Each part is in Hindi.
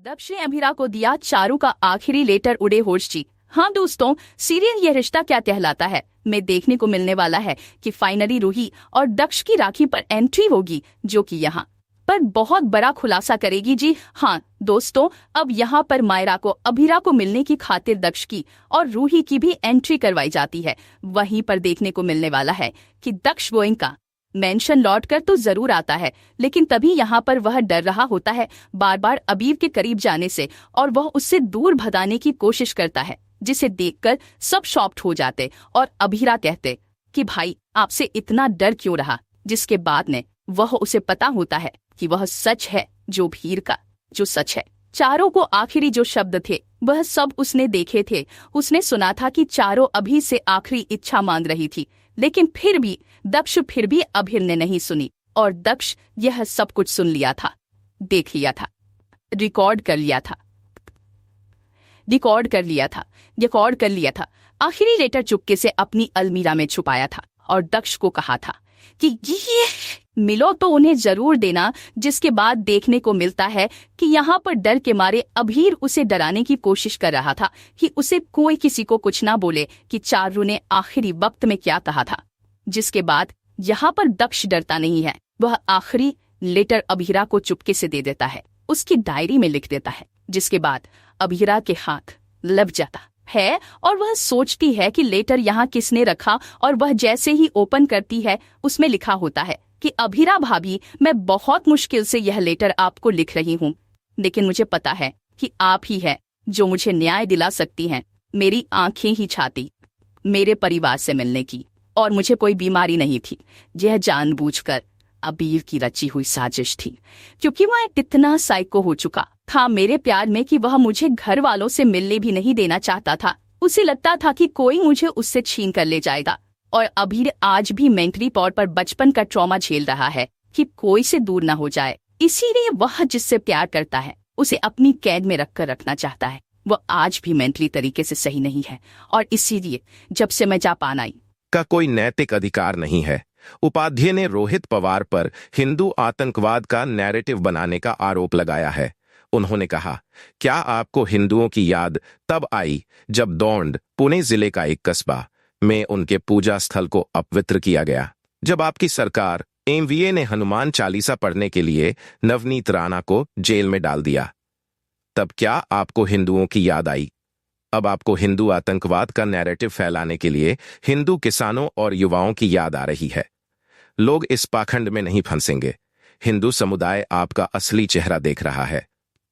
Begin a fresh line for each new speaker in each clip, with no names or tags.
दक्ष ने अभिरा को दिया चारू का आखिरी लेटर। उड़े होश जी। हाँ दोस्तों, सीरियल ये रिश्ता क्या कहलाता है में देखने को मिलने वाला है कि फाइनली रूही और दक्ष की राखी पर एंट्री होगी, जो कि यहाँ पर बहुत बड़ा खुलासा करेगी। जी हाँ दोस्तों, अब यहाँ पर मायरा को अभिरा को मिलने की खातिर दक्ष की और रूही की भी एंट्री करवाई जाती है। वहीं पर देखने को मिलने वाला है कि दक्ष गोयनका मेंशन लौट कर तो जरूर आता है, लेकिन तभी यहाँ पर वह डर रहा होता है बार बार अबीर के करीब जाने से, और वह उससे दूर भगाने की कोशिश करता है, जिसे देखकर सब शॉक्ड हो जाते और अभिरा कहते कि भाई आपसे इतना डर क्यों रहा। जिसके बाद में वह उसे पता होता है कि वह सच है, जो भीर का जो सच है। चारों को आखिरी जो शब्द थे वह सब उसने देखे थे। उसने सुना था कि चारों अभी से आखिरी इच्छा मांग रही थी, लेकिन फिर भी अभिर ने नहीं सुनी, और दक्ष यह सब कुछ सुन लिया था, देख लिया था, रिकॉर्ड कर लिया था। आखिरी लेटर चुपके से अपनी अलमीरा में छुपाया था और दक्ष को कहा था कि ये मिलो तो उन्हें जरूर देना। जिसके बाद देखने को मिलता है कि यहाँ पर डर के मारे अभीर उसे डराने की कोशिश कर रहा था कि उसे कोई किसी को कुछ ना बोले कि चारू ने आखिरी वक्त में क्या कहा था। जिसके बाद यहाँ पर दक्ष डरता नहीं है, वह आखिरी लेटर अभिरा को चुपके से दे देता है, उसकी डायरी में लिख देता है। जिसके बाद अभिरा के हाथ लग जाता है और वह सोचती है कि लेटर यहाँ किसने रखा, और वह जैसे ही ओपन करती है उसमें लिखा होता है कि अभिरा भाभी, मैं बहुत मुश्किल से यह लेटर आपको लिख रही हूँ, लेकिन मुझे पता है कि आप ही है जो मुझे न्याय दिला सकती हैं। मेरी आंखें ही छाती मेरे परिवार से मिलने की, और मुझे कोई बीमारी नहीं थी। यह जानबूझकर अबीर की रची हुई साजिश थी, क्योंकि वह इतना साइको हो चुका था मेरे प्यार में कि वह मुझे घर वालों से मिलने भी नहीं देना चाहता था। उसे लगता था कि कोई मुझे उससे छीन कर ले जाएगा, और अबीर आज भी मेंटली तौर पर बचपन का ट्रॉमा झेल रहा है कि कोई से दूर न हो जाए। इसीलिए वह जिससे प्यार करता है उसे अपनी कैद में रखकर रखना चाहता है। वह आज भी मेंटली तरीके से सही नहीं है, और इसीलिए जब से मैं जापान आई
का कोई नैतिक अधिकार नहीं है। उपाध्याय ने रोहित पवार पर हिंदू आतंकवाद का नैरेटिव बनाने का आरोप लगाया है। उन्होंने कहा, क्या आपको हिंदुओं की याद तब आई जब दौंड, पुणे जिले का एक कस्बा में उनके पूजा स्थल को अपवित्र किया गया, जब आपकी सरकार एमवीए ने हनुमान चालीसा पढ़ने के लिए नवनीत राणा को जेल में डाल दिया, तब क्या आपको हिंदुओं की याद आई? अब आपको हिंदू आतंकवाद का नैरेटिव फैलाने के लिए हिंदू किसानों और युवाओं की याद आ रही है। लोग इस पाखंड में नहीं फंसेंगे। हिंदू समुदाय आपका असली चेहरा देख रहा है।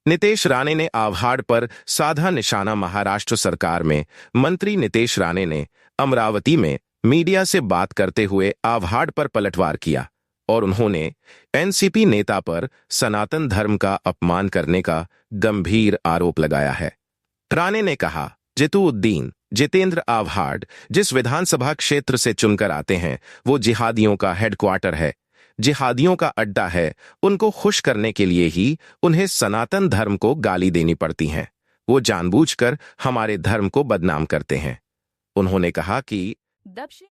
नीतेश राणे ने आव्हाड पर साधा निशाना। महाराष्ट्र सरकार में मंत्री नीतेश राणे ने अमरावती में मीडिया से बात करते हुए आव्हाड पर पलटवार किया, और उन्होंने एनसीपी नेता पर सनातन धर्म का अपमान करने का गंभीर आरोप लगाया है। राणे ने कहा, जितुउद्दीन जितेंद्र आव्हाड जिस विधानसभा क्षेत्र से चुनकर आते हैं वो जिहादियों का हेडक्वार्टर है, जिहादियों का अड्डा है। उनको खुश करने के लिए ही उन्हें सनातन धर्म को गाली देनी पड़ती है। वो जानबूझकर हमारे धर्म को बदनाम करते हैं। उन्होंने कहा कि